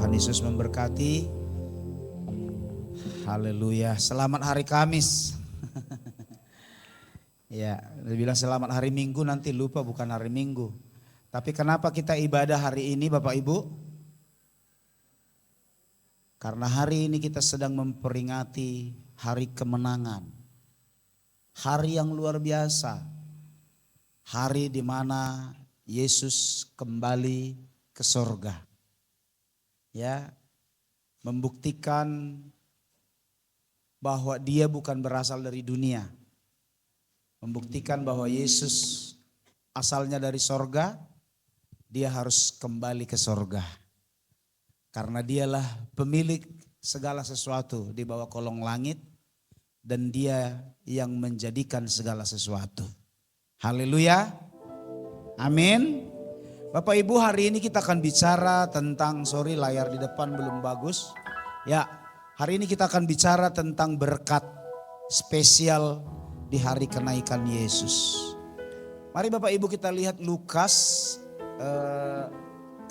Tuhan Yesus memberkati. Haleluya. Selamat hari Kamis. Ya, bilang selamat hari Minggu nanti lupa bukan hari Minggu. Tapi kenapa kita ibadah hari ini Bapak Ibu? Karena hari ini kita sedang memperingati hari kemenangan. Hari yang luar biasa. Hari di mana Yesus kembali ke sorga. Ya, membuktikan bahwa dia bukan berasal dari dunia. Membuktikan bahwa Yesus asalnya dari sorga, dia harus kembali ke sorga. Karena dialah pemilik segala sesuatu di bawah kolong langit dan dia yang menjadikan segala sesuatu. Haleluya. Amin. Bapak Ibu, hari ini kita akan bicara tentang, layar di depan belum bagus. Ya, hari ini kita akan bicara tentang berkat spesial di hari kenaikan Yesus. Mari Bapak Ibu kita lihat Lukas,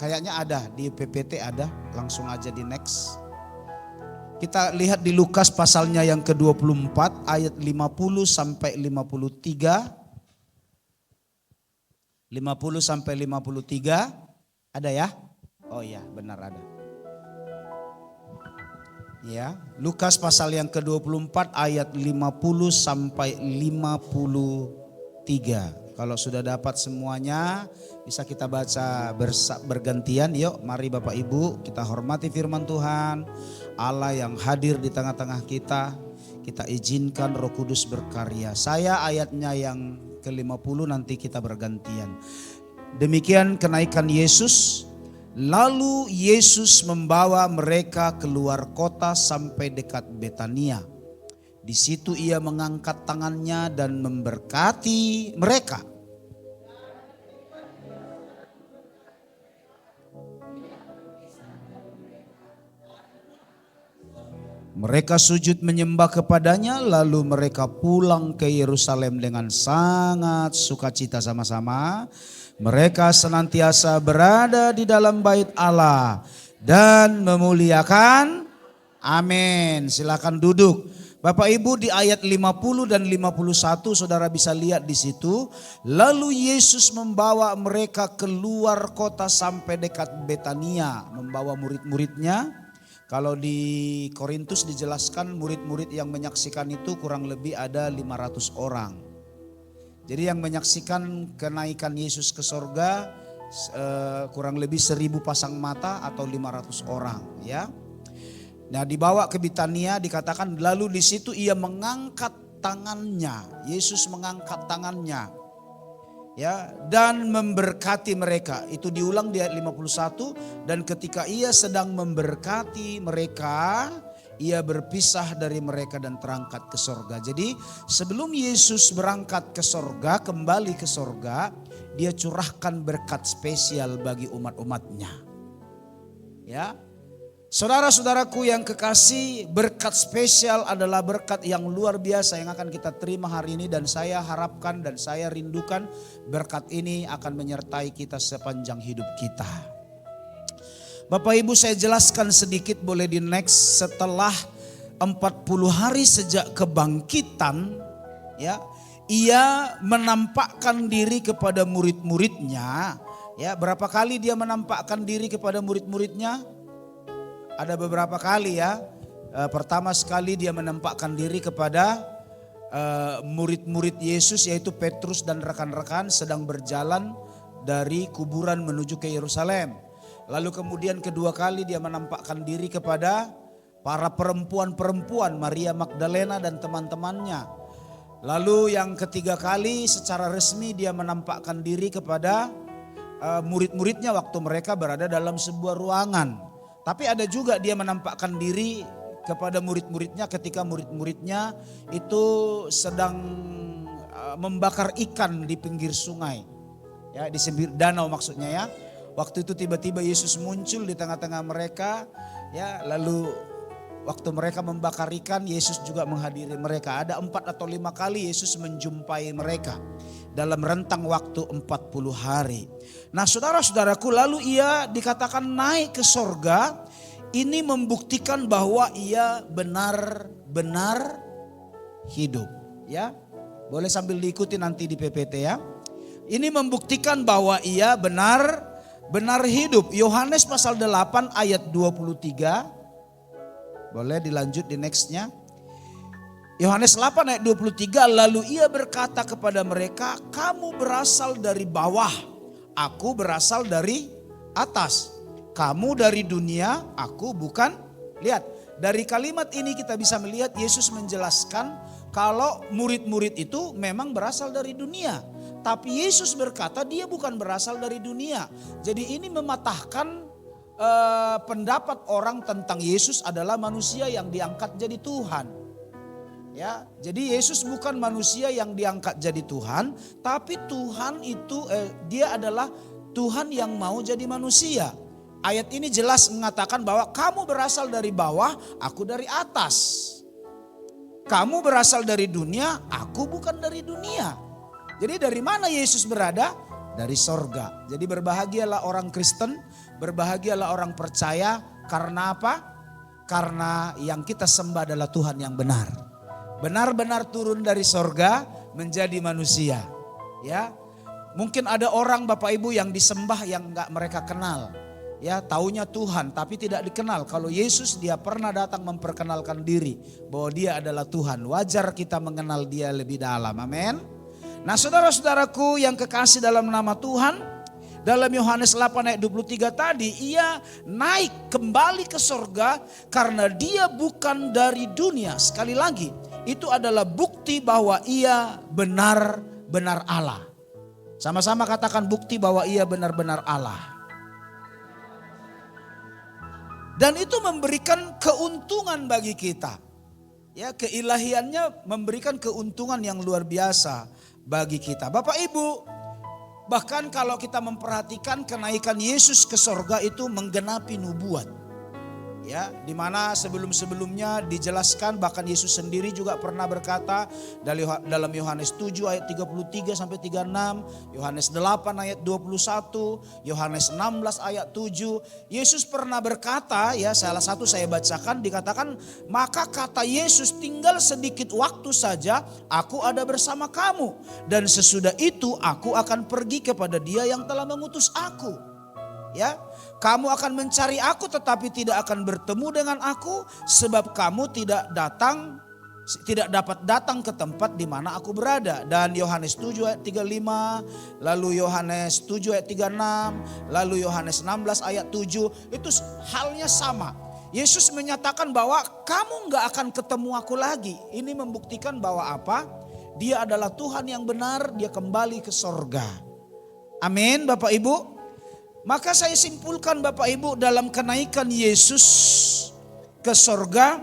kayaknya ada di PPT ada, langsung aja di next. Kita lihat di Lukas pasalnya yang ke-24 ayat 50 sampai 53. 50 sampai 53 ada ya? Oh iya, benar ada. Ya, Lukas pasal yang ke-24 ayat 50 sampai 53. Kalau sudah dapat semuanya bisa kita baca bergantian. Yuk mari Bapak Ibu kita hormati firman Tuhan. Allah yang hadir di tengah-tengah kita. Kita izinkan Roh Kudus berkarya. Saya ayatnya yang ke-50 nanti kita bergantian. Demikian kenaikan Yesus. Lalu Yesus membawa mereka keluar kota sampai dekat Betania. Di situ ia mengangkat tangannya dan memberkati mereka. Mereka sujud menyembah kepadanya, lalu mereka pulang ke Yerusalem dengan sangat sukacita sama-sama. Mereka senantiasa berada di dalam bait Allah dan memuliakan. Amin. Silakan duduk. Bapak Ibu, di ayat 50 dan 51 saudara bisa lihat di situ. Lalu Yesus membawa mereka keluar kota sampai dekat Betania, membawa murid-muridnya. Kalau di Korintus dijelaskan murid-murid yang menyaksikan itu kurang lebih ada 500 orang. Jadi yang menyaksikan kenaikan Yesus ke sorga kurang lebih 1000 pasang mata atau 500 orang ya. Nah dibawa ke Betania dikatakan lalu di situ ia mengangkat tangannya. Yesus mengangkat tangannya. Ya, dan memberkati mereka. Itu diulang di ayat 51. Dan ketika ia sedang memberkati mereka, ia berpisah dari mereka dan terangkat ke sorga. Jadi sebelum Yesus berangkat ke sorga, kembali ke sorga, dia curahkan berkat spesial bagi umat-umatnya. Ya, saudara-saudaraku yang kekasih, berkat spesial adalah berkat yang luar biasa yang akan kita terima hari ini. Dan saya harapkan dan saya rindukan berkat ini akan menyertai kita sepanjang hidup kita. Bapak Ibu, saya jelaskan sedikit, boleh di next. Setelah 40 hari sejak kebangkitan, ya, ia menampakkan diri kepada murid-muridnya. Ya, berapa kali dia menampakkan diri kepada murid-muridnya? Ada beberapa kali ya. Pertama sekali dia menampakkan diri kepada murid-murid Yesus, yaitu Petrus dan rekan-rekan sedang berjalan dari kuburan menuju ke Yerusalem. Lalu kemudian kedua kali dia menampakkan diri kepada para perempuan-perempuan, Maria Magdalena dan teman-temannya. Lalu yang ketiga kali secara resmi dia menampakkan diri kepada murid-muridnya waktu mereka berada dalam sebuah ruangan. Tapi ada juga dia menampakkan diri kepada murid-muridnya ketika murid-muridnya itu sedang membakar ikan di pinggir sungai. Ya, di pinggir danau maksudnya ya. Waktu itu tiba-tiba Yesus muncul di tengah-tengah mereka. Ya, lalu waktu mereka membakar ikan, Yesus juga menghadiri mereka. Ada 4 atau 5 kali Yesus menjumpai mereka dalam rentang waktu 40 hari. Nah saudara-saudaraku, lalu ia dikatakan naik ke sorga. ini membuktikan bahwa ia benar-benar hidup. Ya, boleh sambil diikuti nanti di PPT ya. Ini membuktikan bahwa ia benar hidup. Yohanes pasal 8 ayat 23. Boleh dilanjut di nextnya. Yohanes 8 ayat 23, lalu ia berkata kepada mereka, kamu berasal dari bawah, aku berasal dari atas. Kamu dari dunia, aku bukan. Lihat, dari kalimat ini kita bisa melihat Yesus menjelaskan kalau murid-murid itu memang berasal dari dunia. Tapi Yesus berkata dia bukan berasal dari dunia. Jadi ini mematahkan pendapat orang tentang Yesus adalah manusia yang diangkat jadi Tuhan. Ya, jadi Yesus bukan manusia yang diangkat jadi Tuhan, tapi Tuhan itu dia adalah Tuhan yang mau jadi manusia. Ayat ini jelas mengatakan bahwa kamu berasal dari bawah, aku dari atas. Kamu berasal dari dunia, aku bukan dari dunia. Jadi dari mana Yesus berada? Dari sorga. Jadi berbahagialah orang Kristen, berbahagialah orang percaya. Karena apa? Karena yang kita sembah adalah Tuhan yang benar. Benar-benar turun dari sorga menjadi manusia. Ya, mungkin ada orang Bapak Ibu yang disembah yang enggak mereka kenal. Ya, taunya Tuhan tapi tidak dikenal. Kalau Yesus dia pernah datang memperkenalkan diri bahwa dia adalah Tuhan. Wajar kita mengenal dia lebih dalam. Amin. Nah, saudara-saudaraku yang kekasih dalam nama Tuhan, dalam Yohanes 8 ayat 23 tadi, ia naik kembali ke sorga karena dia bukan dari dunia. Sekali lagi, itu adalah bukti bahwa ia benar-benar Allah. Sama-sama katakan bukti bahwa ia benar-benar Allah. Dan itu memberikan keuntungan bagi kita. Ya, keilahiannya memberikan keuntungan yang luar biasa bagi kita. Bapak Ibu, bahkan kalau kita memperhatikan kenaikan Yesus ke sorga itu menggenapi nubuat. Ya, di mana sebelum-sebelumnya dijelaskan, bahkan Yesus sendiri juga pernah berkata dalam Yohanes 7 ayat 33 sampai 36, Yohanes 8 ayat 21, Yohanes 16 ayat 7. Yesus pernah berkata, ya salah satu saya bacakan, dikatakan, maka kata Yesus, tinggal sedikit waktu saja aku ada bersama kamu, dan sesudah itu aku akan pergi kepada Dia yang telah mengutus aku. Ya, kamu akan mencari aku tetapi tidak akan bertemu dengan aku, sebab kamu tidak dapat datang ke tempat di mana aku berada. Dan Yohanes 7 ayat 35, lalu Yohanes 7 ayat 36, lalu Yohanes 16 ayat 7, itu halnya sama. Yesus menyatakan bahwa kamu gak akan ketemu aku lagi. Ini membuktikan bahwa apa? Dia adalah Tuhan yang benar, dia kembali ke sorga. Amin Bapak Ibu. Maka saya simpulkan Bapak Ibu, dalam kenaikan Yesus ke sorga,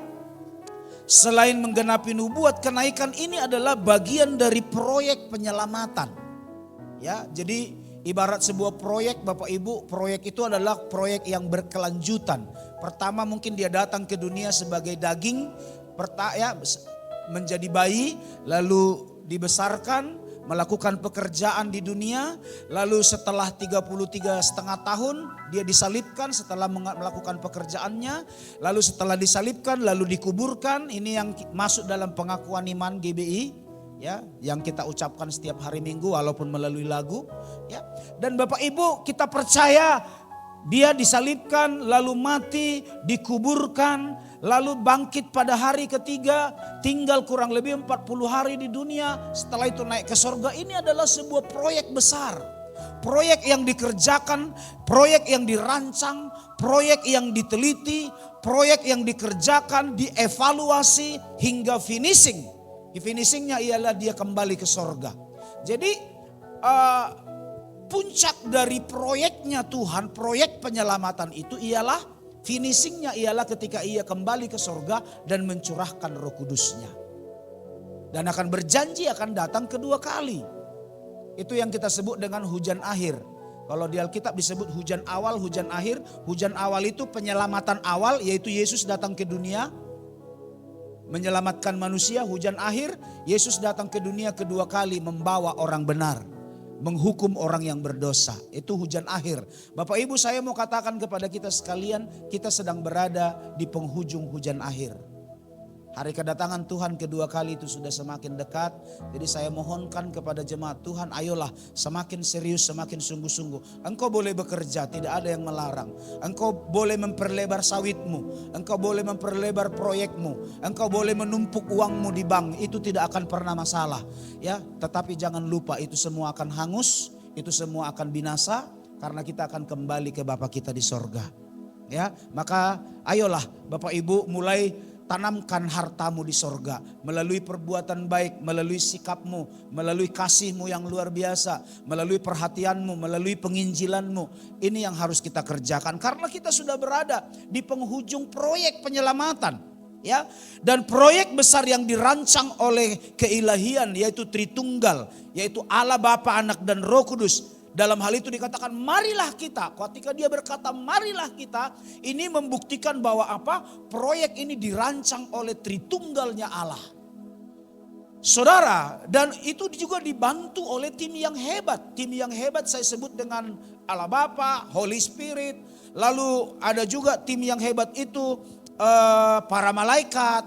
selain menggenapi nubuat, kenaikan ini adalah bagian dari proyek penyelamatan. Ya, jadi ibarat sebuah proyek Bapak Ibu, proyek itu adalah proyek yang berkelanjutan. Pertama mungkin dia datang ke dunia sebagai daging, menjadi bayi, lalu dibesarkan, melakukan pekerjaan di dunia, lalu setelah 33,5 tahun dia disalibkan setelah melakukan pekerjaannya, lalu setelah disalibkan lalu dikuburkan. Ini yang masuk dalam pengakuan iman GBI, ya, yang kita ucapkan setiap hari Minggu walaupun melalui lagu, ya. Dan Bapak Ibu, kita percaya dia disalibkan, lalu mati, dikuburkan, lalu bangkit pada hari ketiga, tinggal kurang lebih 40 hari di dunia, setelah itu naik ke sorga. Ini adalah sebuah proyek besar, proyek yang dikerjakan, proyek yang dirancang, proyek yang diteliti, proyek yang dikerjakan, dievaluasi hingga finishing. Finishingnya ialah dia kembali ke sorga. Jadi puncak dari proyeknya Tuhan, proyek penyelamatan itu ialah finishingnya ialah ketika ia kembali ke sorga dan mencurahkan Roh Kudusnya. Dan akan berjanji akan datang kedua kali. Itu yang kita sebut dengan hujan akhir. Kalau di Alkitab disebut hujan awal, hujan akhir. Hujan awal itu penyelamatan awal, yaitu Yesus datang ke dunia menyelamatkan manusia. Hujan akhir, Yesus datang ke dunia kedua kali membawa orang benar. menghukum orang yang berdosa. Itu hujan akhir. Bapak Ibu, saya mau katakan kepada kita sekalian, kita sedang berada di penghujung hujan akhir. Hari kedatangan Tuhan kedua kali itu sudah semakin dekat. Jadi saya mohonkan kepada jemaat Tuhan, ayolah semakin serius, semakin sungguh-sungguh. Engkau boleh bekerja, tidak ada yang melarang. Engkau boleh memperlebar sawitmu. Engkau boleh memperlebar proyekmu. Engkau boleh menumpuk uangmu di bank. Itu tidak akan pernah masalah. Ya, tetapi jangan lupa itu semua akan hangus. Itu semua akan binasa. Karena kita akan kembali ke Bapa kita di sorga. Ya, maka ayolah Bapak Ibu mulai tanamkan hartamu di sorga melalui perbuatan baik, melalui sikapmu, melalui kasihmu yang luar biasa, melalui perhatianmu, melalui penginjilanmu. Ini yang harus kita kerjakan karena kita sudah berada di penghujung proyek penyelamatan. Ya, dan proyek besar yang dirancang oleh keilahian yaitu Tritunggal, yaitu Allah Bapa, Anak dan Roh Kudus. Dalam hal itu dikatakan marilah kita. Ketika dia berkata marilah kita, ini membuktikan bahwa apa? Proyek ini dirancang oleh Tritunggalnya Allah. Saudara, dan itu juga dibantu oleh tim yang hebat. Tim yang hebat saya sebut dengan Allah Bapa, Holy Spirit. Lalu ada juga tim yang hebat itu para malaikat.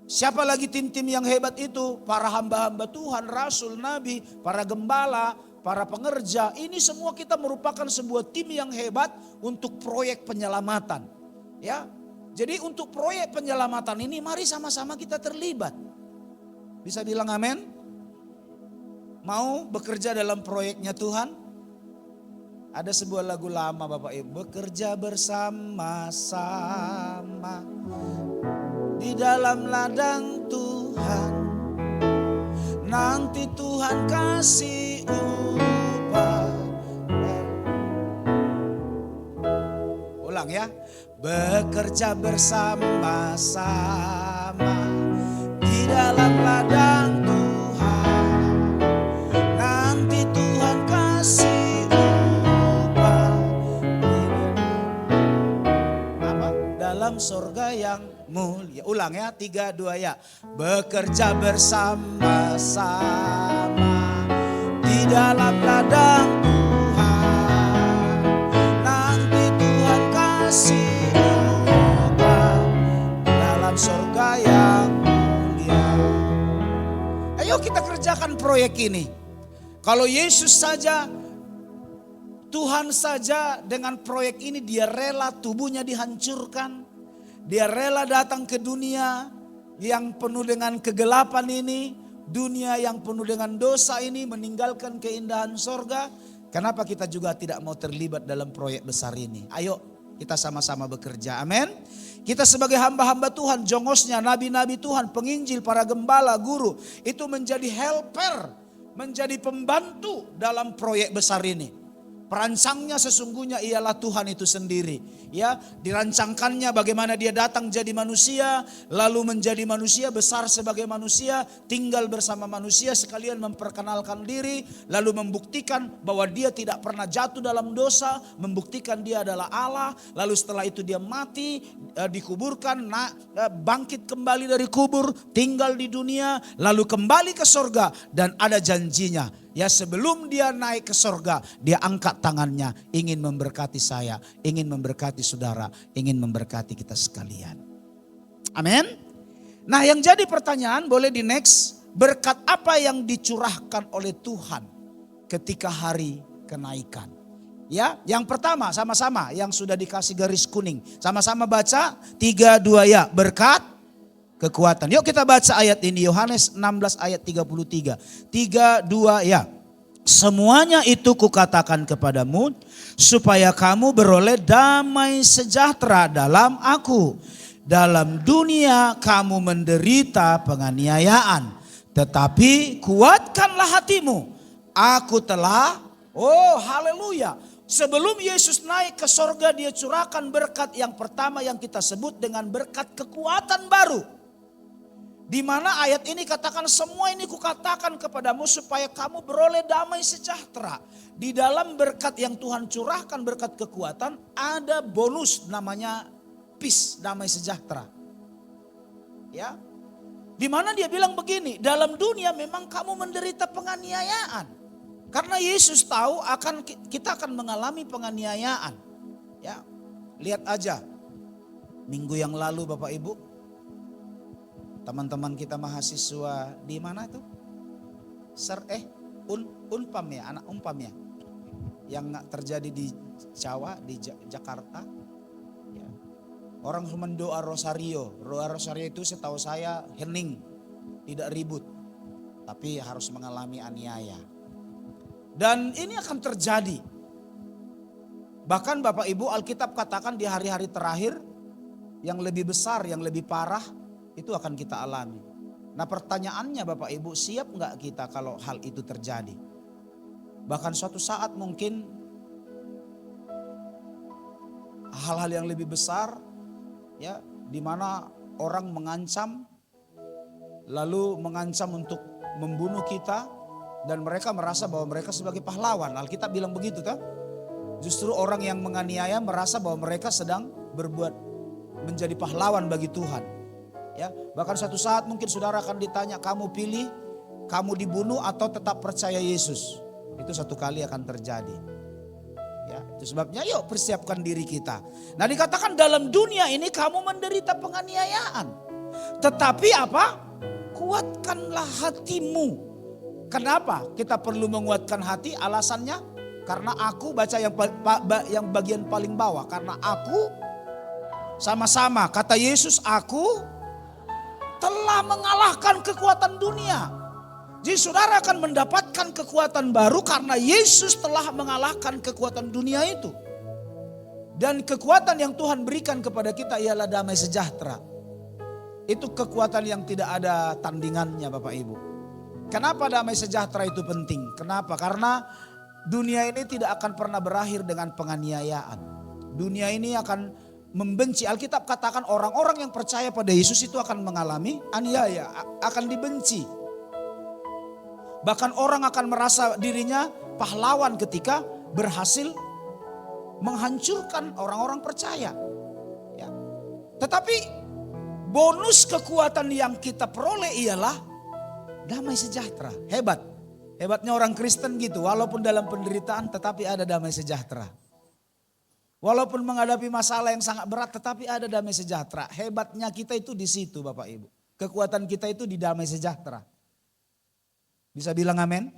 Siapa lagi tim-tim yang hebat itu? Para hamba-hamba Tuhan, rasul, nabi, para gembala, para pengerja. Ini semua kita merupakan sebuah tim yang hebat untuk proyek penyelamatan. Ya, jadi untuk proyek penyelamatan ini mari sama-sama kita terlibat. Bisa bilang amin? Mau bekerja dalam proyeknya Tuhan? Ada sebuah lagu lama Bapak Ibu. Bekerja bersama-sama di dalam ladang Tuhan. Nanti Tuhan kasih upah. Ulang ya. Bekerja bersama-sama di dalam ladang Tuhan. Nanti Tuhan kasih upah. Apa? Dalam sorga yang mulia. Ulang ya, 3, 2 ya. Bekerja bersama-sama di dalam ladang Tuhan. Nanti Tuhan kasih upah dalam sorga yang mulia. Ayo kita kerjakan proyek ini. Kalau Yesus saja, Tuhan saja dengan proyek ini dia rela tubuhnya dihancurkan. Dia rela datang ke dunia yang penuh dengan kegelapan ini. Dunia yang penuh dengan dosa ini, meninggalkan keindahan sorga. Kenapa kita juga tidak mau terlibat dalam proyek besar ini? Ayo kita sama-sama bekerja, amin. Kita sebagai hamba-hamba Tuhan, jongosnya nabi-nabi Tuhan, penginjil, para gembala, guru. Itu menjadi helper, menjadi pembantu dalam proyek besar ini. Perancangnya sesungguhnya ialah Tuhan itu sendiri. Ya, dirancangkannya bagaimana dia datang jadi manusia, lalu menjadi manusia, besar sebagai manusia, tinggal bersama manusia, sekalian memperkenalkan diri, lalu membuktikan bahwa dia tidak pernah jatuh dalam dosa, membuktikan dia adalah Allah. Lalu setelah itu dia mati, dikuburkan, bangkit kembali dari kubur, tinggal di dunia, lalu kembali ke sorga dan ada janjinya. Ya, sebelum dia naik ke sorga, dia angkat tangannya, ingin memberkati saya, ingin memberkati saudara, ingin memberkati kita sekalian. Amin. Nah, yang jadi pertanyaan boleh di next, berkat apa yang dicurahkan oleh Tuhan ketika hari kenaikan? Ya, yang pertama sama-sama yang sudah dikasih garis kuning, sama-sama baca 3, 2 ya, berkat kekuatan. Yuk kita baca ayat ini, Yohanes 16 ayat 33. 3, 2 ya. Semuanya itu kukatakan kepadamu supaya kamu beroleh damai sejahtera dalam aku. Dalam dunia kamu menderita penganiayaan. Tetapi kuatkanlah hatimu. Aku telah, oh haleluya. Sebelum Yesus naik ke sorga, dia curahkan berkat yang pertama yang kita sebut dengan berkat kekuatan baru. Di mana ayat ini katakan semua ini kukatakan kepadamu supaya kamu beroleh damai sejahtera. Di dalam berkat yang Tuhan curahkan, berkat kekuatan, ada bonus namanya peace, damai sejahtera. Ya. Di mana dia bilang begini, dalam dunia memang kamu menderita penganiayaan. Karena Yesus tahu kita akan mengalami penganiayaan. Ya, lihat aja minggu yang lalu Bapak Ibu, teman-teman kita mahasiswa di mana itu? Unpam ya, anak Unpam ya, yang terjadi di Jawa, di Jakarta. Ya. Orang mendoa rosario itu setahu saya hening, tidak ribut, tapi harus mengalami aniaya. Dan ini akan terjadi. Bahkan Bapak Ibu, Alkitab katakan di hari-hari terakhir yang lebih besar, yang lebih parah itu akan kita alami. Nah pertanyaannya Bapak Ibu, siap nggak kita kalau hal itu terjadi? Bahkan suatu saat mungkin hal-hal yang lebih besar, ya, di mana orang mengancam, lalu mengancam untuk membunuh kita. Dan mereka merasa bahwa mereka sebagai pahlawan. Alkitab bilang begitu kan? Justru orang yang menganiaya merasa bahwa mereka sedang berbuat menjadi pahlawan bagi Tuhan. Ya, bahkan suatu saat mungkin saudara akan ditanya, kamu pilih, kamu dibunuh atau tetap percaya Yesus. Itu satu kali akan terjadi. Ya, itu sebabnya yuk persiapkan diri kita. Nah dikatakan dalam dunia ini kamu menderita penganiayaan. Tetapi apa? Kuatkanlah hatimu. Kenapa kita perlu menguatkan hati? Alasannya karena aku, baca yang bagian paling bawah. Karena aku sama-sama kata Yesus, aku telah mengalahkan kekuatan dunia. Jadi saudara akan mendapatkan kekuatan baru karena Yesus telah mengalahkan kekuatan dunia itu. Dan kekuatan yang Tuhan berikan kepada kita ialah damai sejahtera. Itu kekuatan yang tidak ada tandingannya Bapak Ibu. Kenapa damai sejahtera itu penting? Kenapa? Karena dunia ini tidak akan pernah berakhir dengan penganiayaan. Dunia ini akan membenci. Alkitab katakan orang-orang yang percaya pada Yesus itu akan mengalami aniaya, akan dibenci. Bahkan orang akan merasa dirinya pahlawan ketika berhasil menghancurkan orang-orang percaya. Ya. Tetapi bonus kekuatan yang kita peroleh ialah damai sejahtera. Hebatnya orang Kristen gitu. Walaupun dalam penderitaan tetapi ada damai sejahtera. Walaupun menghadapi masalah yang sangat berat tetapi ada damai sejahtera. Hebatnya kita itu di situ Bapak Ibu. Kekuatan kita itu di damai sejahtera. Bisa bilang amin?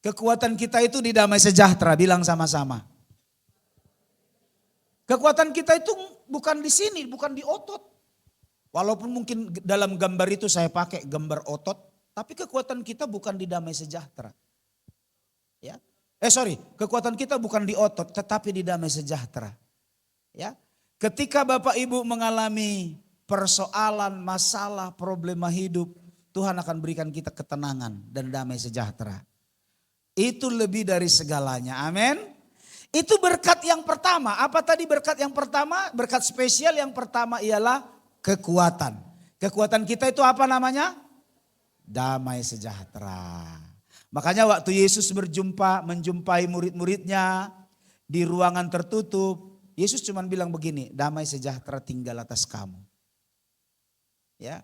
Kekuatan kita itu di damai sejahtera. Bilang sama-sama. Kekuatan kita itu bukan di sini, bukan di otot. Walaupun mungkin dalam gambar itu saya pakai gambar otot, tapi kekuatan kita bukan di damai sejahtera. Ya. Kekuatan kita bukan di otot, tetapi di damai sejahtera. Ya. Ketika Bapak Ibu mengalami persoalan, masalah, problema hidup, Tuhan akan berikan kita ketenangan dan damai sejahtera. Itu lebih dari segalanya. Amin. Itu berkat yang pertama. Apa tadi berkat yang pertama? Berkat spesial yang pertama ialah kekuatan. Kekuatan kita itu apa namanya? Damai sejahtera. Makanya waktu Yesus menjumpai murid-muridnya di ruangan tertutup, Yesus cuma bilang begini, damai sejahtera tinggal atas kamu. Ya.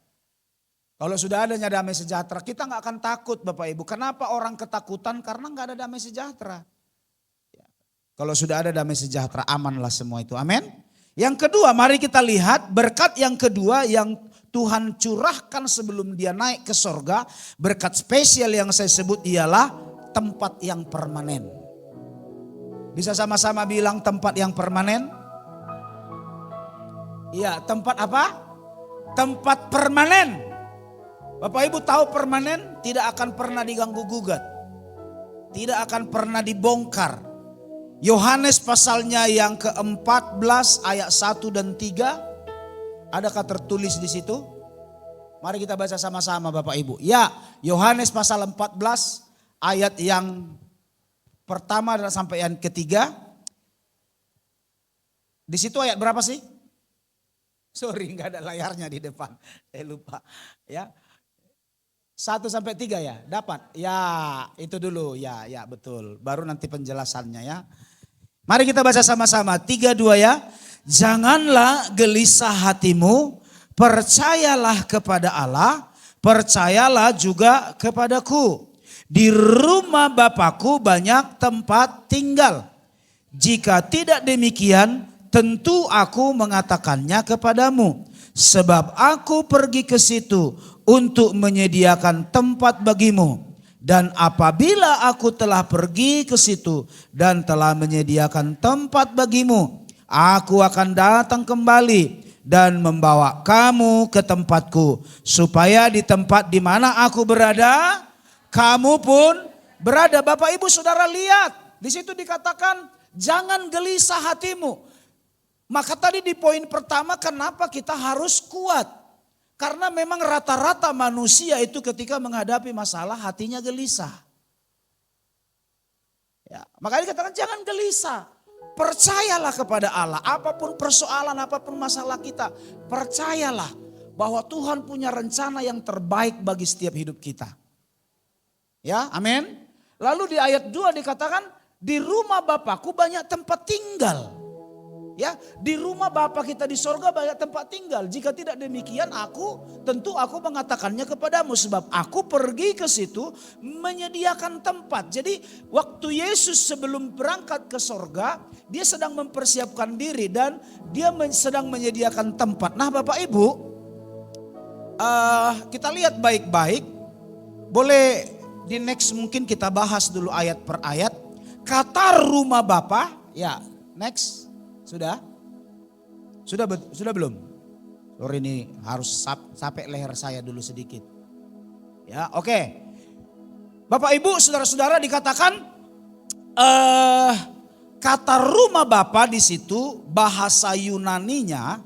Kalau sudah adanya damai sejahtera, kita nggak akan takut Bapak Ibu. Kenapa orang ketakutan? Karena nggak ada damai sejahtera. Ya. Kalau sudah ada damai sejahtera, amanlah semua itu. Amin. Yang kedua, mari kita lihat berkat yang kedua yang Tuhan curahkan sebelum dia naik ke sorga. Berkat spesial yang saya sebut ialah tempat yang permanen. Bisa sama-sama bilang tempat yang permanen? Iya, tempat apa? Tempat permanen. Bapak Ibu tahu permanen tidak akan pernah diganggu gugat. Tidak akan pernah dibongkar. Yohanes pasalnya yang ke-14 ayat 1 dan 3. Adakah tertulis di situ? Mari kita baca sama-sama Bapak Ibu. Ya, Yohanes pasal 14 ayat yang pertama dan sampai yang ketiga. Di situ ayat berapa sih? Sorry, nggak ada layarnya di depan. Saya lupa. Ya. 1 sampai 3 ya, dapat? Ya, itu dulu. Ya, betul. Baru nanti penjelasannya ya. Mari kita baca sama-sama. 3, 2 ya. Janganlah gelisah hatimu, percayalah kepada Allah, percayalah juga kepadaku. Di rumah Bapakku banyak tempat tinggal. Jika tidak demikian, tentu aku mengatakannya kepadamu. Sebab aku pergi ke situ untuk menyediakan tempat bagimu. Dan apabila aku telah pergi ke situ dan telah menyediakan tempat bagimu, aku akan datang kembali dan membawa kamu ke tempatku, supaya di tempat di mana aku berada, kamu pun berada. Bapak Ibu Saudara lihat, di situ dikatakan jangan gelisah hatimu. Maka tadi di poin pertama, kenapa kita harus kuat? Karena memang rata-rata manusia itu ketika menghadapi masalah hatinya gelisah. Ya, makanya dikatakan jangan gelisah. Percayalah kepada Allah, apapun persoalan, apapun masalah kita, percayalah bahwa Tuhan punya rencana yang terbaik bagi setiap hidup kita. Ya, amin. Lalu di ayat 2 dikatakan, di rumah Bapakku banyak tempat tinggal. Ya, di rumah Bapa kita di sorga banyak tempat tinggal. Jika tidak demikian, tentu aku mengatakannya kepadamu. Sebab aku pergi ke situ menyediakan tempat. Jadi waktu Yesus sebelum berangkat ke sorga, dia sedang mempersiapkan diri dan dia sedang menyediakan tempat. Nah Bapak Ibu, kita lihat baik-baik. Boleh di next mungkin kita bahas dulu ayat per ayat. Kata rumah Bapa, ya next. Sudah belum? Sorry ini harus sampai leher saya dulu sedikit. Ya, oke. Bapak Ibu, saudara-saudara dikatakan kata rumah Bapa di situ bahasa Yunaninya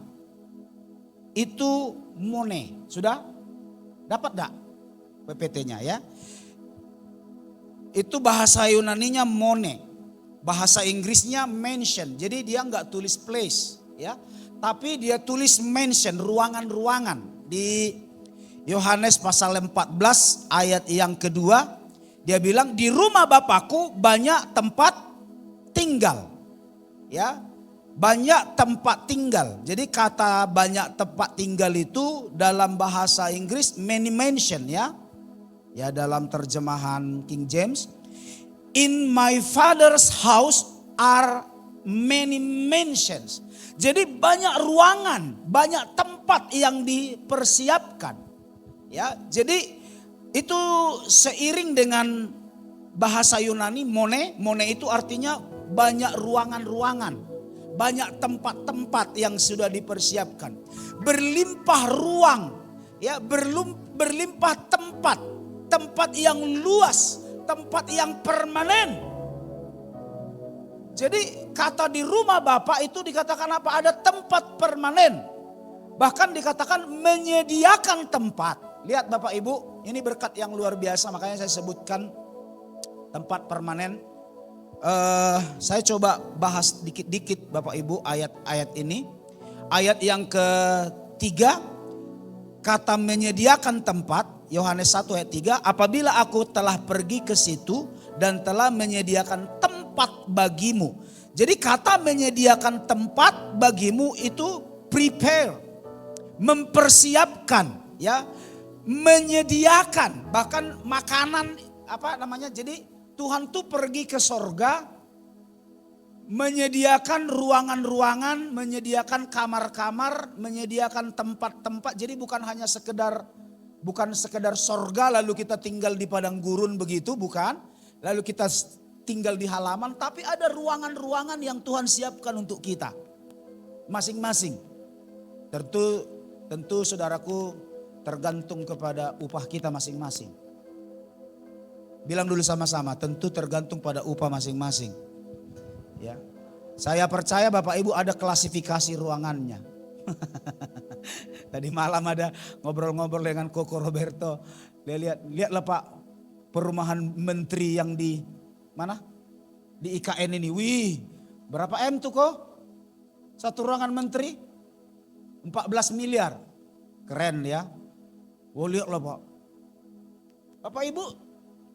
itu mone. Sudah? Dapat enggak PPT-nya ya? Itu bahasa Yunaninya mone. Bahasa Inggrisnya mansion. Jadi dia enggak tulis place ya, tapi dia tulis mansion, ruangan-ruangan. Di Yohanes pasal 14 ayat yang kedua, dia bilang di rumah Bapakku banyak tempat tinggal. Ya, banyak tempat tinggal. Jadi kata banyak tempat tinggal itu dalam bahasa Inggris many mansion ya. Ya dalam terjemahan King James. In my father's house are many mansions. Jadi banyak ruangan, banyak tempat yang dipersiapkan. Ya, jadi itu seiring dengan bahasa Yunani mone itu artinya banyak ruangan-ruangan, banyak tempat-tempat yang sudah dipersiapkan. Berlimpah ruang, ya, berlimpah tempat yang luas. Tempat yang permanen. Jadi kata di rumah Bapa itu dikatakan apa? Ada tempat permanen. Bahkan dikatakan menyediakan tempat. Lihat Bapak Ibu, ini berkat yang luar biasa. Makanya saya sebutkan tempat permanen. Saya coba bahas dikit-dikit Bapak Ibu ayat-ayat ini. Ayat yang ketiga, kata menyediakan tempat. Yohanes 1 ayat 3, apabila aku telah pergi ke situ dan telah menyediakan tempat bagimu. Jadi kata menyediakan tempat bagimu itu prepare, mempersiapkan ya, menyediakan bahkan makanan jadi Tuhan tuh pergi ke sorga menyediakan ruangan-ruangan, menyediakan kamar-kamar, menyediakan tempat-tempat. Jadi bukan sekedar sorga lalu kita tinggal di padang gurun begitu, bukan. Lalu kita tinggal di halaman, tapi ada ruangan-ruangan yang Tuhan siapkan untuk kita. Masing-masing. Tentu saudaraku tergantung kepada upah kita masing-masing. Bilang dulu sama-sama, tentu tergantung pada upah masing-masing. Ya. Saya percaya Bapak Ibu ada klasifikasi ruangannya. Tadi malam ada ngobrol-ngobrol dengan Koko Roberto. Dia lihatlah Pak, perumahan menteri yang di mana? Di IKN ini. Wih, berapa M tuh kok? Satu ruangan menteri 14 miliar. Keren ya. Oh lihatlah Pak. Bapak Ibu,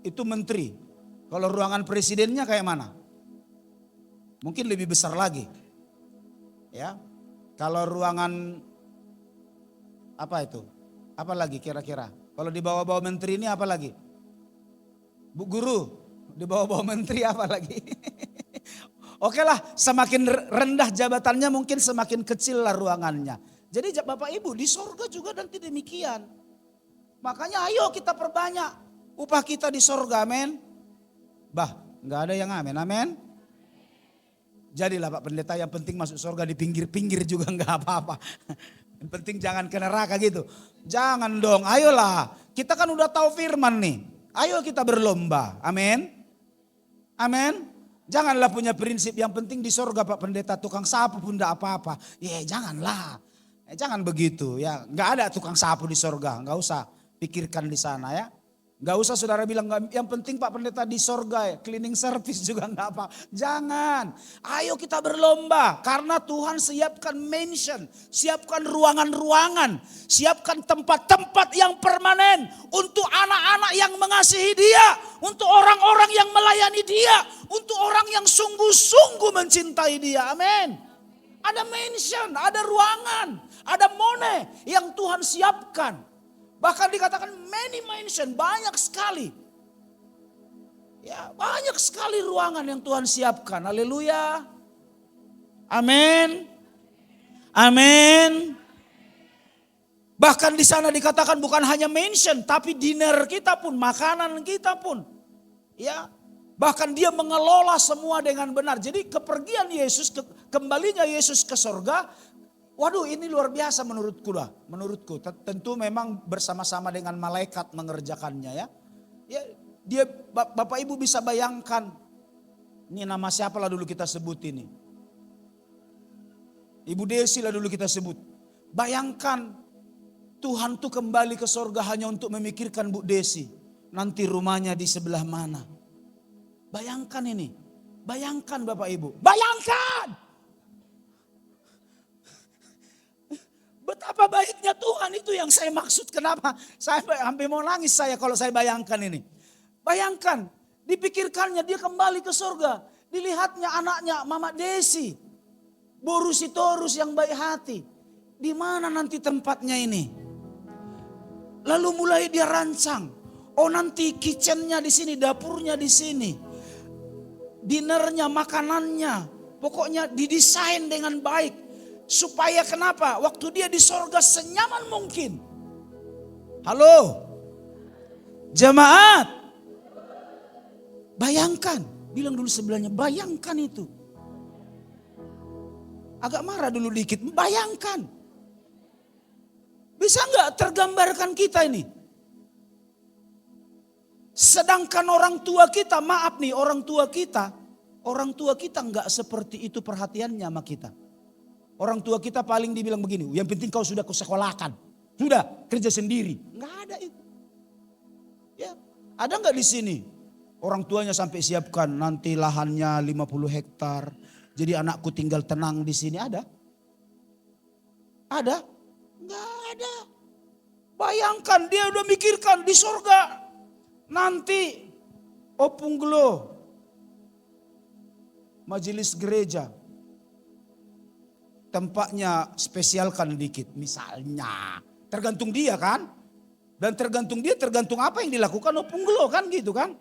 itu menteri. Kalau ruangan presidennya kayak mana? Mungkin lebih besar lagi. Ya. Kalau ruangan apa itu? Apa lagi kira-kira? Kalau di bawah-bawah menteri ini apa lagi? Bu Guru, di bawah-bawah menteri apa lagi? Oke lah, semakin rendah jabatannya mungkin semakin kecil lah ruangannya. Jadi Bapak Ibu di sorga juga nanti demikian. Makanya ayo kita perbanyak upah kita di sorga, amin. Bah, nggak ada yang amin, amin. Jadilah Pak Pendeta, yang penting masuk sorga, di pinggir-pinggir juga nggak apa-apa. Yang penting jangan ke neraka gitu. Jangan dong, ayolah. Kita kan udah tahu firman nih. Ayo kita berlomba, amin. Amin. Janganlah punya prinsip yang penting di sorga Pak Pendeta, tukang sapu pun enggak apa-apa. Ya janganlah. Jangan begitu ya. Enggak ada tukang sapu di sorga, enggak usah pikirkan di sana ya. Enggak usah saudara bilang yang penting Pak Pendeta di sorga ya, cleaning service juga enggak apa. Jangan. Ayo kita berlomba karena Tuhan siapkan mansion, siapkan ruangan-ruangan, siapkan tempat-tempat yang permanen untuk anak-anak yang mengasihi Dia, untuk orang-orang yang melayani Dia, untuk orang yang sungguh-sungguh mencintai Dia. Amin. Ada mansion, ada ruangan, ada mone yang Tuhan siapkan. Bahkan dikatakan many mansion, banyak sekali. Ya, banyak sekali ruangan yang Tuhan siapkan. Haleluya. Amin. Amin. Bahkan di sana dikatakan bukan hanya mansion, tapi dinner kita pun, makanan kita pun. Ya, bahkan Dia mengelola semua dengan benar. Jadi kepergian Yesus, kembalinya Yesus ke sorga, waduh ini luar biasa menurutku lah. Menurutku tentu memang bersama-sama dengan malaikat mengerjakannya ya. Ya dia Bapak Ibu bisa bayangkan. Ini nama siapa lah dulu kita sebut ini. Ibu Desi lah dulu kita sebut. Bayangkan Tuhan tuh kembali ke sorga hanya untuk memikirkan Bu Desi. Nanti rumahnya di sebelah mana. Bayangkan ini. Bayangkan Bapak Ibu. Bayangkan. Betapa baiknya Tuhan, itu yang saya maksud. Kenapa? Saya hampir mau nangis saya kalau saya bayangkan ini. Bayangkan, dipikirkannya dia kembali ke surga. Dilihatnya anaknya Mama Desi. Borusitorus yang baik hati. Di mana nanti tempatnya ini? Lalu mulai dia rancang. Oh nanti kitchennya di sini, dapurnya di sini. Dinernya, makanannya. Pokoknya didesain dengan baik. Supaya kenapa? Waktu dia di sorga senyaman mungkin. Halo. Jemaat. Bayangkan. Bilang dulu sebelahnya, bayangkan itu. Agak marah dulu dikit. Bayangkan. Bisa nggak tergambarkan kita ini? Sedangkan orang tua kita, maaf nih orang tua kita nggak seperti itu perhatiannya sama kita. Orang tua kita paling dibilang begini, yang penting kau sudah kusekolahkan. Sudah, kerja sendiri. Enggak ada itu. Ya, ada enggak di sini? Orang tuanya sampai siapkan nanti lahannya 50 hektar. Jadi anakku tinggal tenang di sini, ada? Ada? Enggak ada. Bayangkan dia udah mikirkan di surga. Nanti Opung Glo, majelis gereja. Tempatnya spesialkan dikit misalnya. Tergantung dia kan. Dan tergantung dia, tergantung apa yang dilakukan Opung Glo kan gitu kan.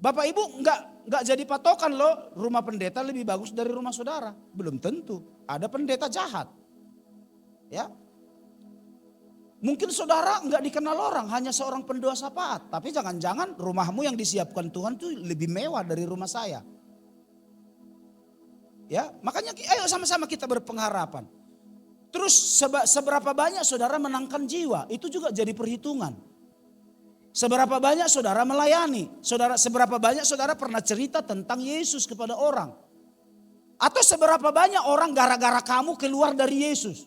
Bapak Ibu enggak jadi patokan loh rumah pendeta lebih bagus dari rumah saudara. Belum tentu. Ada pendeta jahat. Ya. Mungkin saudara enggak dikenal orang, hanya seorang pendoa syafaat. Tapi jangan-jangan rumahmu yang disiapkan Tuhan tuh lebih mewah dari rumah saya. Ya, makanya ayo sama-sama kita berpengharapan. Terus seberapa banyak saudara menangkan jiwa, itu juga jadi perhitungan. Seberapa banyak saudara melayani, seberapa banyak saudara pernah cerita tentang Yesus kepada orang. Atau seberapa banyak orang gara-gara kamu keluar dari Yesus.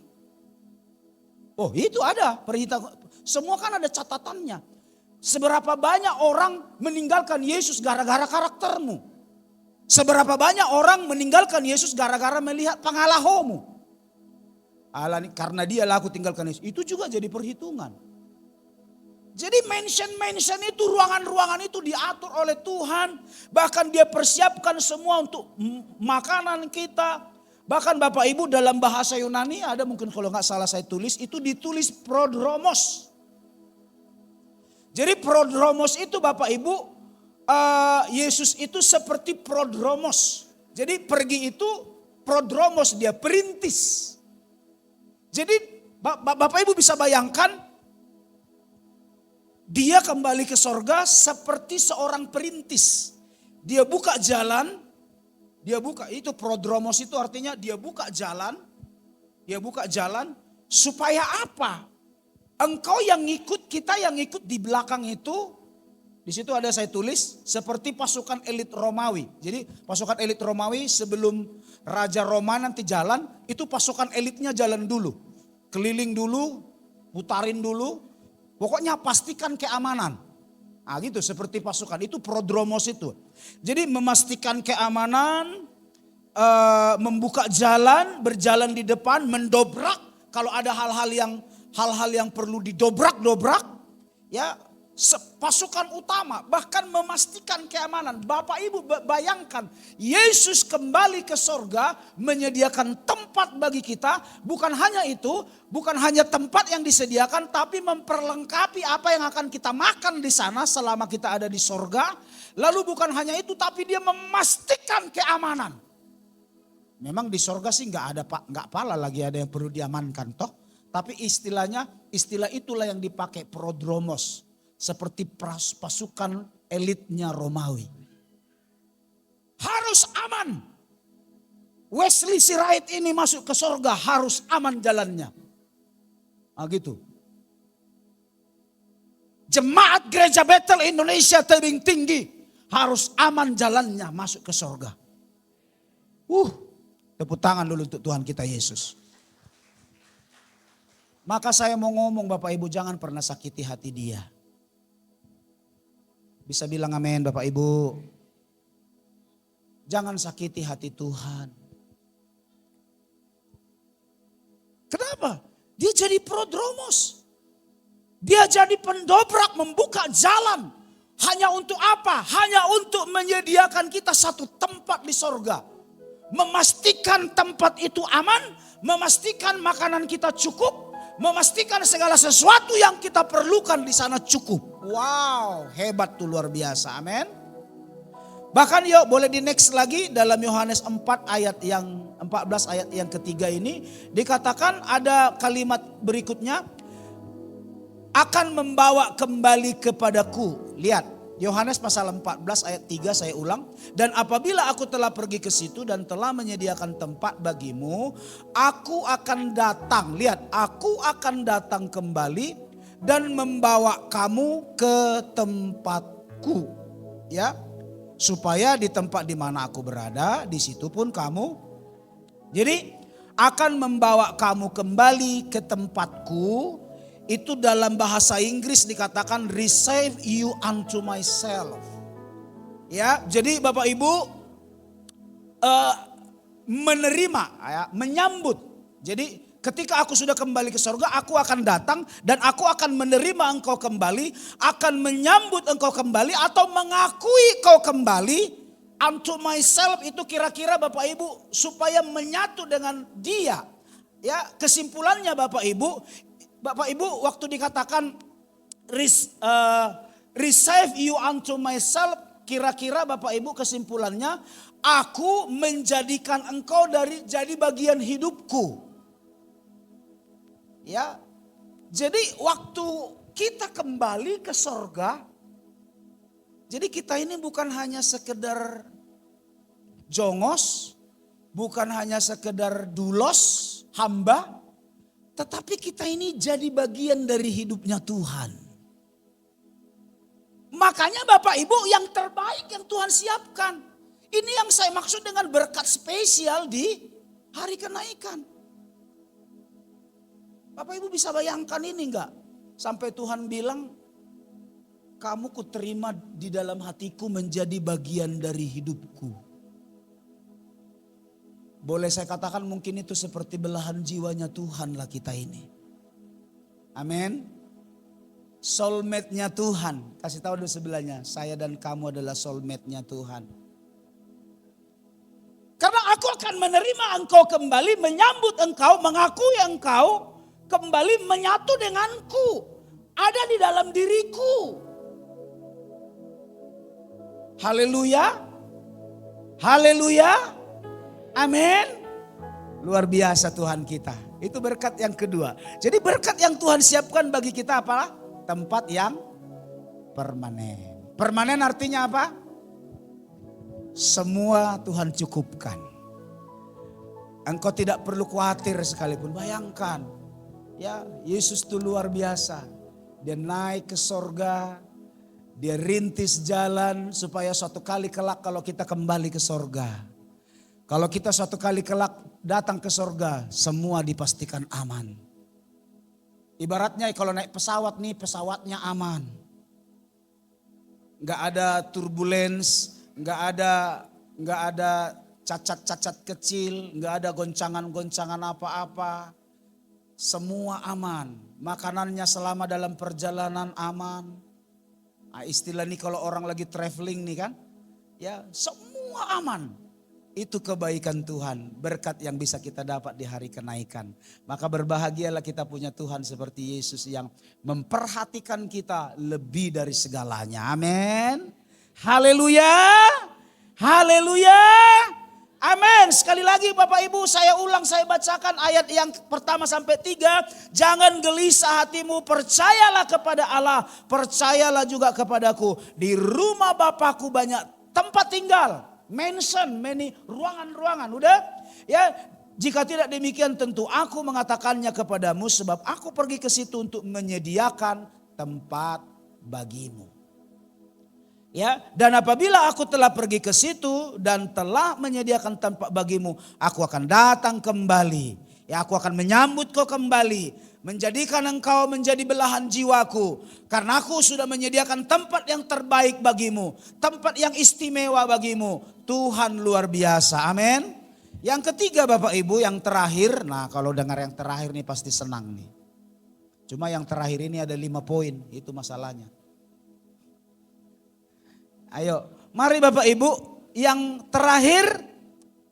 Oh itu ada perhitungan, semua kan ada catatannya. Seberapa banyak orang meninggalkan Yesus gara-gara karaktermu. Seberapa banyak orang meninggalkan Yesus gara-gara melihat pangalahomu. Karena dia laku tinggalkan Yesus. Itu juga jadi perhitungan. Jadi mansion itu, ruangan-ruangan itu diatur oleh Tuhan. Bahkan dia persiapkan semua untuk makanan kita. Bahkan Bapak Ibu dalam bahasa Yunani ada mungkin kalau nggak salah saya tulis. Itu ditulis prodromos. Jadi prodromos itu Bapak Ibu Yesus itu seperti prodromos. Jadi pergi itu prodromos, dia perintis. Jadi Bapak Ibu bisa bayangkan, dia kembali ke sorga seperti seorang perintis. Dia buka jalan, itu prodromos itu artinya dia buka jalan supaya apa? Engkau yang ngikut, kita yang ngikut di belakang itu, di situ ada saya tulis seperti pasukan elit Romawi. Jadi pasukan elit Romawi sebelum Raja Roma nanti jalan, itu pasukan elitnya jalan dulu. Keliling dulu, putarin dulu, pokoknya pastikan keamanan. Nah gitu seperti pasukan, itu prodromos itu. Jadi memastikan keamanan, membuka jalan, berjalan di depan, mendobrak. Kalau ada hal-hal yang perlu didobrak, ya pasukan utama, bahkan memastikan keamanan. Bapak Ibu bayangkan, Yesus kembali ke sorga menyediakan tempat bagi kita. Bukan hanya itu, bukan hanya tempat yang disediakan, tapi memperlengkapi apa yang akan kita makan di sana selama kita ada di sorga. Lalu bukan hanya itu, tapi dia memastikan keamanan. Memang di sorga sih nggak pala lagi ada yang perlu diamankan toh. Tapi istilah itulah yang dipakai prodromos. Seperti pasukan elitnya Romawi. Harus aman. Wesley Sirait ini masuk ke sorga harus aman jalannya. Nah gitu. Jemaat Gereja Bethel Indonesia Tebing Tinggi harus aman jalannya masuk ke sorga. Tepuk tangan dulu untuk Tuhan kita Yesus. Maka saya mau ngomong Bapak Ibu, jangan pernah sakiti hati dia. Bisa bilang amin Bapak Ibu. Jangan sakiti hati Tuhan. Kenapa? Dia jadi prodromos. Dia jadi pendobrak, membuka jalan. Hanya untuk apa? Hanya untuk menyediakan kita satu tempat di sorga. Memastikan tempat itu aman. Memastikan makanan kita cukup. Memastikan segala sesuatu yang kita perlukan di sana cukup. Wow, hebat tuh, luar biasa. Amin. Bahkan yuk boleh di next lagi dalam Yohanes 4 ayat yang 14 ayat yang ketiga ini dikatakan ada kalimat berikutnya, akan membawa kembali kepadaku. Lihat Yohanes pasal 14 ayat 3, saya ulang. Dan apabila aku telah pergi ke situ dan telah menyediakan tempat bagimu, aku akan datang. Lihat, aku akan datang kembali dan membawa kamu ke tempatku. Ya, supaya di tempat di mana aku berada, di situ pun kamu. Jadi akan membawa kamu kembali ke tempatku. Itu dalam bahasa Inggris dikatakan receive you unto myself. Ya, jadi Bapak Ibu menerima, ya, menyambut. Jadi ketika aku sudah kembali ke surga, aku akan datang dan aku akan menerima engkau kembali, akan menyambut engkau kembali atau mengakui kau kembali. Unto myself itu kira-kira Bapak Ibu supaya menyatu dengan dia. Ya, kesimpulannya Bapak Ibu waktu dikatakan receive you unto myself, kira-kira Bapak Ibu kesimpulannya, aku menjadikan engkau jadi bagian hidupku. Ya, jadi waktu kita kembali ke sorga, jadi kita ini bukan hanya sekedar jongos, bukan hanya sekedar dulos, hamba, tetapi kita ini jadi bagian dari hidupnya Tuhan. Makanya Bapak Ibu yang terbaik yang Tuhan siapkan. Ini yang saya maksud dengan berkat spesial di hari kenaikan. Bapak Ibu bisa bayangkan ini enggak? Sampai Tuhan bilang, kamu kuterima di dalam hatiku menjadi bagian dari hidupku. Boleh saya katakan mungkin itu seperti belahan jiwanya Tuhan lah kita ini. Amin. Soulmate-nya Tuhan. Kasih tahu di sebelahnya, saya dan kamu adalah soulmate-nya Tuhan. Karena aku akan menerima engkau kembali, menyambut engkau, mengakui engkau, kembali menyatu denganku. Ada di dalam diriku. Haleluya. Haleluya. Amin. Luar biasa Tuhan kita. Itu berkat yang kedua. Jadi berkat yang Tuhan siapkan bagi kita apalah? Tempat yang permanen. Permanen artinya apa? Semua Tuhan cukupkan. Engkau tidak perlu khawatir sekalipun. Bayangkan, ya Yesus itu luar biasa. Dia naik ke sorga, dia rintis jalan supaya suatu kali kelak kalau kita kembali ke sorga. Kalau kita suatu kali kelak datang ke sorga, semua dipastikan aman. Ibaratnya kalau naik pesawat nih, pesawatnya aman. Nggak ada turbulence, nggak ada cacat-cacat kecil, nggak ada goncangan-goncangan apa-apa. Semua aman, makanannya selama dalam perjalanan aman. Nah, istilah ini kalau orang lagi traveling nih kan, ya semua aman. Itu kebaikan Tuhan, berkat yang bisa kita dapat di hari kenaikan. Maka berbahagialah kita punya Tuhan seperti Yesus yang memperhatikan kita lebih dari segalanya. Amin. Haleluya. Haleluya. Amin. Sekali lagi Bapak Ibu saya ulang, saya bacakan ayat yang pertama sampai 3. Jangan gelisah hatimu, percayalah kepada Allah, percayalah juga kepadaku. Di rumah Bapakku banyak tempat tinggal. Mention, many ruangan-ruangan. Udah? Ya, jika tidak demikian tentu aku mengatakannya kepadamu sebab aku pergi ke situ untuk menyediakan tempat bagimu. Ya, dan apabila aku telah pergi ke situ dan telah menyediakan tempat bagimu, aku akan datang kembali. Ya, aku akan menyambut kau kembali, menjadikan engkau menjadi belahan jiwaku. Karena aku sudah menyediakan tempat yang terbaik bagimu, tempat yang istimewa bagimu. Tuhan luar biasa, amin. Yang ketiga Bapak Ibu, yang terakhir. Nah kalau dengar yang terakhir nih pasti senang nih. Cuma yang terakhir ini ada 5 poin, itu masalahnya. Ayo, mari Bapak Ibu, yang terakhir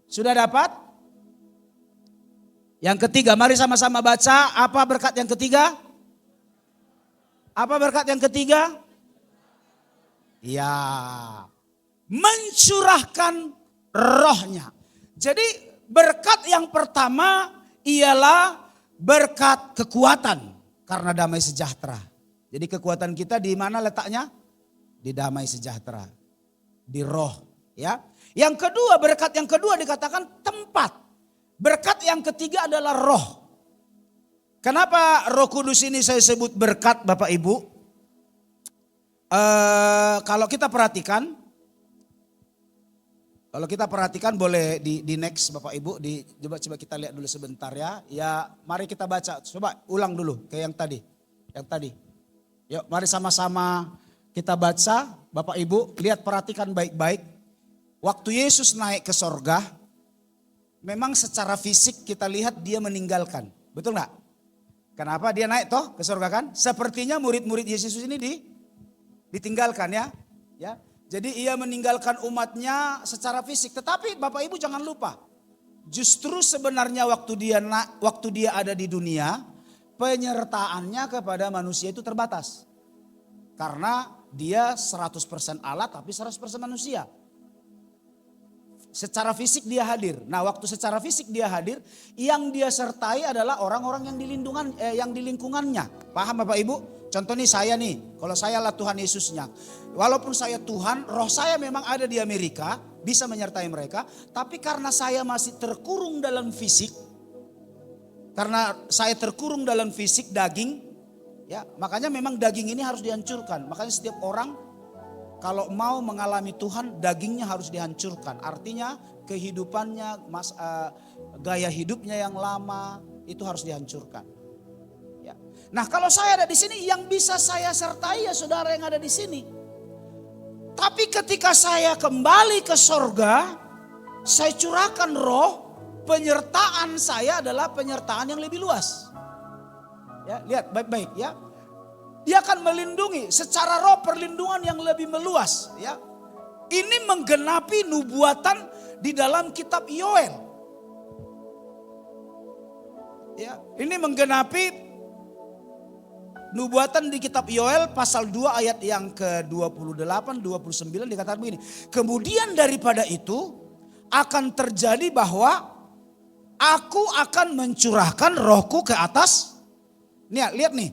sudah dapat? Yang ketiga, mari sama-sama baca. Apa berkat yang ketiga? Apa berkat yang ketiga? Ya, mencurahkan rohnya. Jadi berkat yang pertama ialah berkat kekuatan karena damai sejahtera. Jadi kekuatan kita di mana letaknya? Di damai sejahtera, di roh, ya. Yang kedua, berkat yang kedua dikatakan tempat. Berkat yang ketiga adalah roh. Kenapa Roh Kudus ini saya sebut berkat Bapak Ibu? Kalau kita perhatikan boleh di next Bapak Ibu, coba kita lihat dulu sebentar ya. Ya, mari kita baca. Coba ulang dulu kayak yang tadi. Yuk, mari sama-sama kita baca, Bapak Ibu, lihat perhatikan baik-baik. Waktu Yesus naik ke sorga, memang secara fisik kita lihat dia meninggalkan. Betul nggak? Kenapa dia naik toh ke sorga kan? Sepertinya murid-murid Yesus ini ditinggalkan ya. Jadi ia meninggalkan umatnya secara fisik. Tetapi Bapak Ibu jangan lupa, justru sebenarnya waktu dia ada di dunia, penyertaannya kepada manusia itu terbatas. Karena dia 100% Allah tapi 100% manusia. Secara fisik dia hadir. Nah, waktu secara fisik dia hadir, yang dia sertai adalah orang-orang yang di lingkungannya. Paham Bapak Ibu? Contoh nih saya nih, kalau saya lah Tuhan Yesusnya. Walaupun saya Tuhan, roh saya memang ada di Amerika, bisa menyertai mereka. Tapi karena saya masih terkurung dalam fisik, karena saya terkurung dalam fisik daging, ya, makanya memang daging ini harus dihancurkan. Makanya setiap orang kalau mau mengalami Tuhan, dagingnya harus dihancurkan. Artinya kehidupannya, gaya hidupnya yang lama itu harus dihancurkan. Ya. Nah, kalau saya ada di sini, yang bisa saya sertai ya saudara yang ada di sini. Tapi ketika saya kembali ke sorga, saya curahkan roh, penyertaan saya adalah penyertaan yang lebih luas. Ya, lihat baik-baik ya. Dia akan melindungi secara roh, perlindungan yang lebih meluas ya. Ini menggenapi nubuatan di dalam kitab Yoel. Ya, ini menggenapi nubuatan di kitab Yoel pasal 2 ayat yang ke-28, 29 dikatakan begini. Kemudian daripada itu akan terjadi bahwa aku akan mencurahkan rohku ke atas. Nih, lihat nih.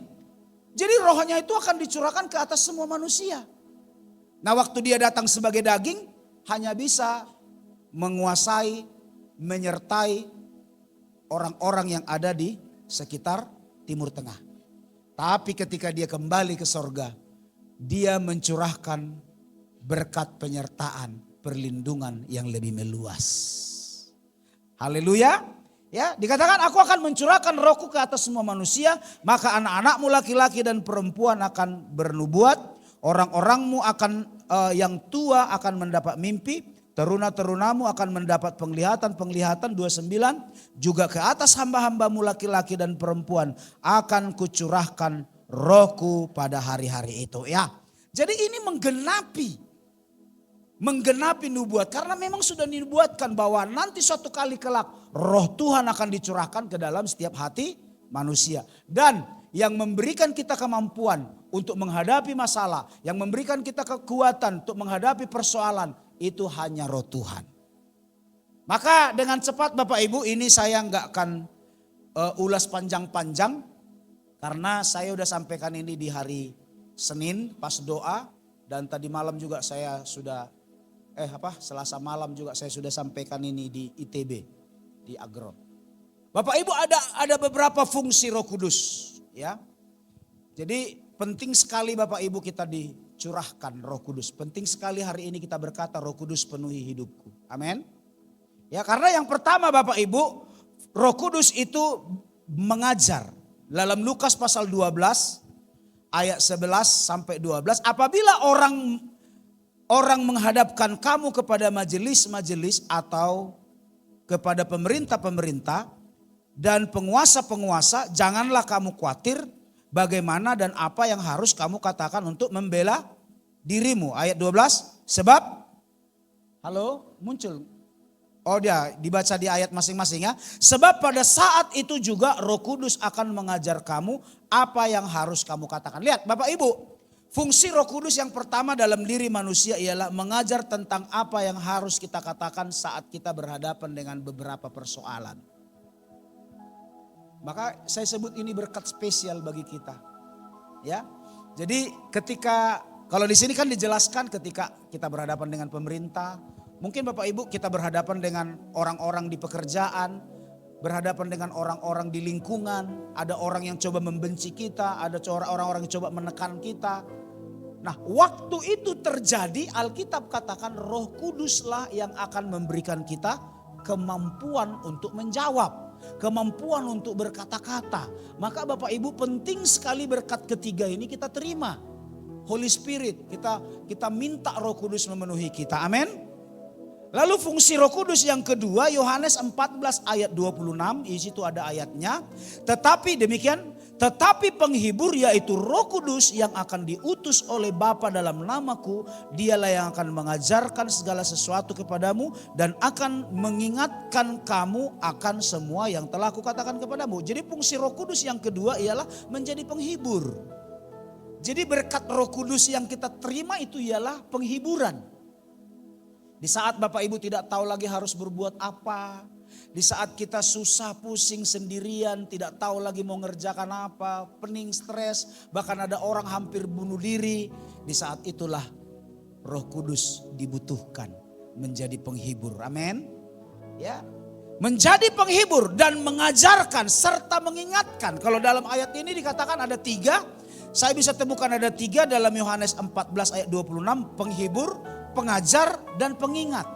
Jadi rohnya itu akan dicurahkan ke atas semua manusia. Nah, waktu dia datang sebagai daging hanya bisa menguasai, menyertai orang-orang yang ada di sekitar Timur Tengah. Tapi ketika dia kembali ke sorga, dia mencurahkan berkat penyertaan, perlindungan yang lebih meluas. Haleluya. Ya, dikatakan aku akan mencurahkan rohku ke atas semua manusia, maka anak-anakmu laki-laki dan perempuan akan bernubuat, orang-orangmu akan yang tua akan mendapat mimpi, teruna-terunamu akan mendapat penglihatan 29, juga ke atas hamba-hambamu laki-laki dan perempuan akan kucurahkan rohku pada hari-hari itu. Ya, jadi ini menggenapi nubuat, karena memang sudah dinubuatkan bahwa nanti suatu kali kelak roh Tuhan akan dicurahkan ke dalam setiap hati manusia. Dan yang memberikan kita kemampuan untuk menghadapi masalah, yang memberikan kita kekuatan untuk menghadapi persoalan, itu hanya roh Tuhan. Maka dengan cepat Bapak Ibu, ini saya nggak akan ulas panjang-panjang, karena saya udah sampaikan ini di hari Senin pas doa, dan tadi malam juga saya sudah Selasa malam juga saya sudah sampaikan ini di ITB, di Agro. Bapak Ibu, ada beberapa fungsi Roh Kudus, ya. Jadi penting sekali Bapak Ibu kita dicurahkan Roh Kudus. Penting sekali hari ini kita berkata Roh Kudus penuhi hidupku. Amin. Ya, karena yang pertama Bapak Ibu, Roh Kudus itu mengajar. Dalam Lukas pasal 12 ayat 11 sampai 12, apabila orang menghadapkan kamu kepada majelis-majelis atau kepada pemerintah-pemerintah dan penguasa-penguasa, janganlah kamu khawatir bagaimana dan apa yang harus kamu katakan untuk membela dirimu. Ayat 12, sebab, muncul. Oh dia dibaca di ayat masing-masing ya. Sebab pada saat itu juga Roh Kudus akan mengajar kamu apa yang harus kamu katakan. Lihat Bapak Ibu. Fungsi Roh Kudus yang pertama dalam diri manusia ialah mengajar tentang apa yang harus kita katakan saat kita berhadapan dengan beberapa persoalan. Maka saya sebut ini berkat spesial bagi kita. Ya. Jadi kalau di sini kan dijelaskan ketika kita berhadapan dengan pemerintah, mungkin Bapak Ibu kita berhadapan dengan orang-orang di pekerjaan, berhadapan dengan orang-orang di lingkungan, ada orang yang coba membenci kita, ada orang-orang yang coba menekan kita. Nah, waktu itu terjadi, Alkitab katakan Roh Kuduslah yang akan memberikan kita kemampuan untuk menjawab, kemampuan untuk berkata-kata. Maka Bapak Ibu, penting sekali berkat ketiga ini kita terima. Holy Spirit, kita minta Roh Kudus memenuhi kita. Amin. Lalu fungsi Roh Kudus yang kedua, Yohanes 14 ayat 26, di situ ada ayatnya. Tetapi penghibur yaitu Roh Kudus yang akan diutus oleh Bapa dalam namaku, dialah yang akan mengajarkan segala sesuatu kepadamu dan akan mengingatkan kamu akan semua yang telah kukatakan kepadamu. Jadi fungsi Roh Kudus yang kedua ialah menjadi penghibur. Jadi berkat Roh Kudus yang kita terima itu ialah penghiburan. Di saat Bapak Ibu tidak tahu lagi harus berbuat apa. Di saat kita susah, pusing sendirian, tidak tahu lagi mau ngerjakan apa, pening, stres, bahkan ada orang hampir bunuh diri. Di saat itulah Roh Kudus dibutuhkan menjadi penghibur. Amin. Ya. Menjadi penghibur dan mengajarkan serta mengingatkan. Kalau dalam ayat ini dikatakan ada 3. Saya bisa temukan ada 3 dalam Yohanes 14 ayat 26. Penghibur, pengajar, dan pengingat.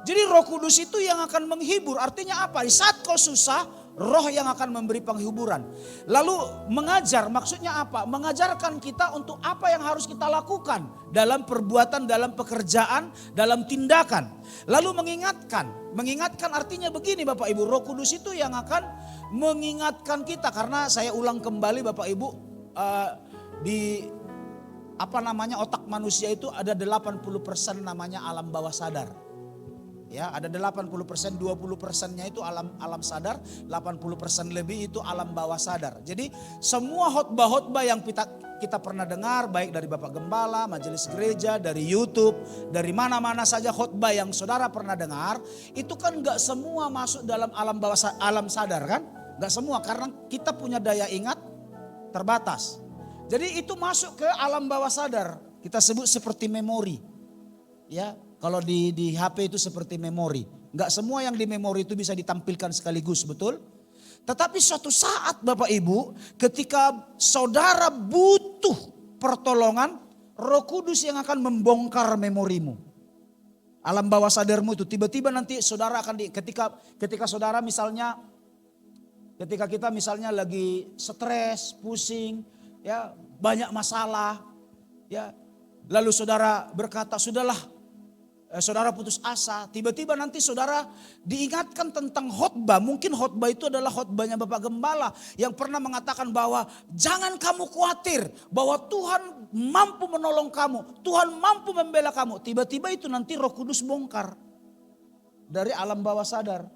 Jadi Roh Kudus itu yang akan menghibur. Artinya apa? Di saat kau susah, Roh yang akan memberi penghiburan. Lalu mengajar, maksudnya apa? Mengajarkan kita untuk apa yang harus kita lakukan dalam perbuatan, dalam pekerjaan, dalam tindakan. Lalu mengingatkan. Mengingatkan artinya begini Bapak Ibu, Roh Kudus itu yang akan mengingatkan kita. Karena saya ulang kembali Bapak Ibu, di otak manusia itu ada 80% namanya alam bawah sadar. Ya, ada 80%, 20%-nya itu alam sadar, 80% lebih itu alam bawah sadar. Jadi semua khotbah-khotbah yang kita pernah dengar, baik dari Bapak Gembala, majelis gereja, dari YouTube, dari mana-mana saja khotbah yang saudara pernah dengar, itu kan gak semua masuk dalam alam sadar kan? Gak semua, karena kita punya daya ingat terbatas. Jadi itu masuk ke alam bawah sadar, kita sebut seperti memori. Ya, kalau di HP itu seperti memori. Enggak semua yang di memori itu bisa ditampilkan sekaligus, betul? Tetapi suatu saat Bapak Ibu, ketika saudara butuh pertolongan, Roh Kudus yang akan membongkar memorimu. Alam bawah sadarmu itu tiba-tiba nanti saudara akan ketika saudara misalnya, ketika kita misalnya lagi stres, pusing, ya banyak masalah, ya lalu saudara berkata, sudahlah. Saudara putus asa, tiba-tiba nanti saudara diingatkan tentang khotbah. Mungkin khotbah itu adalah khotbahnya Bapak Gembala yang pernah mengatakan bahwa jangan kamu khawatir bahwa Tuhan mampu menolong kamu, Tuhan mampu membela kamu. Tiba-tiba itu nanti Roh Kudus bongkar dari alam bawah sadar.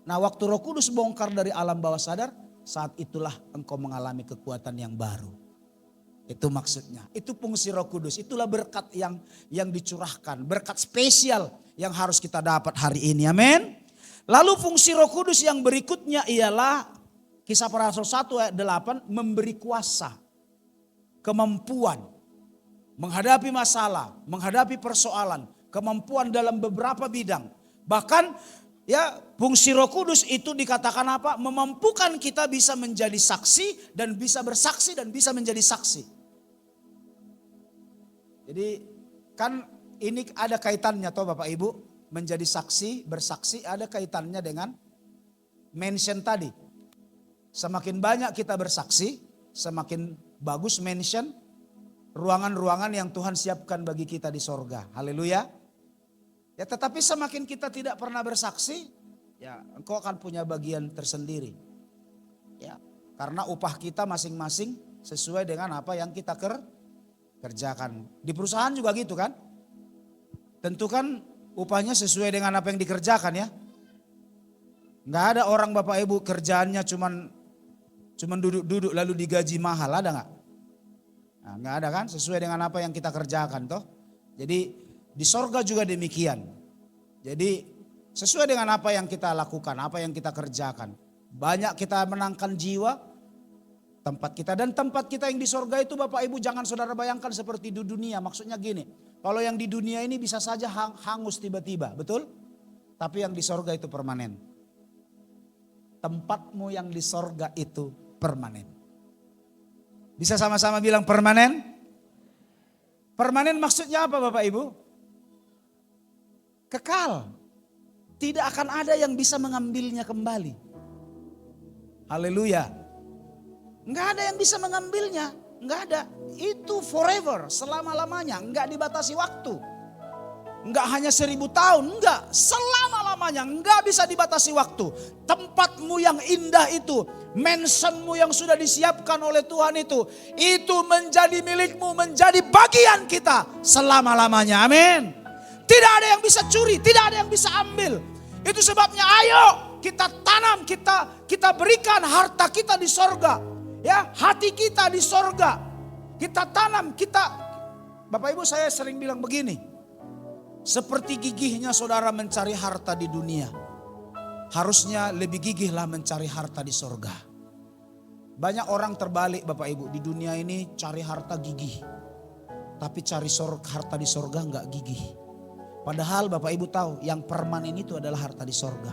Nah, waktu Roh Kudus bongkar dari alam bawah sadar, saat itulah engkau mengalami kekuatan yang baru. Itu maksudnya, itu fungsi Roh Kudus, itulah berkat yang dicurahkan, berkat spesial yang harus kita dapat hari ini, amin. Lalu fungsi Roh Kudus yang berikutnya ialah Kisah Para Rasul 1 ayat 8, memberi kuasa, kemampuan, menghadapi masalah, menghadapi persoalan, kemampuan dalam beberapa bidang. Bahkan ya fungsi Roh Kudus itu dikatakan apa? Memampukan kita bisa menjadi saksi dan bisa bersaksi dan bisa menjadi saksi. Jadi kan ini ada kaitannya toh Bapak Ibu, menjadi saksi, bersaksi ada kaitannya dengan mention tadi. Semakin banyak kita bersaksi, semakin bagus mention ruangan-ruangan yang Tuhan siapkan bagi kita di sorga. Haleluya. Ya tetapi semakin kita tidak pernah bersaksi, ya engkau akan punya bagian tersendiri. Ya, karena upah kita masing-masing sesuai dengan apa yang kita kerjakan. Di perusahaan juga gitu kan. Tentu kan upahnya sesuai dengan apa yang dikerjakan ya. Nggak ada orang Bapak Ibu kerjaannya cuman duduk-duduk lalu digaji mahal, ada nggak? Nah, nggak ada kan, sesuai dengan apa yang kita kerjakan toh. Jadi di sorga juga demikian. Jadi sesuai dengan apa yang kita lakukan, apa yang kita kerjakan. Banyak kita menangkan jiwa, tempat kita, dan tempat kita yang di sorga itu Bapak Ibu jangan saudara bayangkan seperti di dunia. Maksudnya gini, kalau yang di dunia ini bisa saja hangus tiba-tiba, betul? Tapi yang di sorga itu permanen. Tempatmu yang di sorga itu permanen. Bisa sama-sama bilang permanen? Permanen maksudnya apa Bapak Ibu? Kekal. Tidak akan ada yang bisa mengambilnya kembali. Haleluya. Enggak ada yang bisa mengambilnya, enggak ada. Itu forever, selama-lamanya, enggak dibatasi waktu. Enggak hanya 1000 tahun, enggak. Selama-lamanya, enggak bisa dibatasi waktu. Tempatmu yang indah itu, mansionmu yang sudah disiapkan oleh Tuhan itu menjadi milikmu, menjadi bagian kita selama-lamanya, amin. Tidak ada yang bisa curi, tidak ada yang bisa ambil. Itu sebabnya ayo kita tanam, kita berikan harta kita di sorga. Ya, hati kita di sorga. Kita tanam, Bapak Ibu saya sering bilang begini. Seperti gigihnya saudara mencari harta di dunia. Harusnya lebih gigihlah mencari harta di sorga. Banyak orang terbalik Bapak Ibu. Di dunia ini cari harta gigih. Tapi cari harta di sorga enggak gigih. Padahal Bapak Ibu tahu yang permanen itu adalah harta di sorga.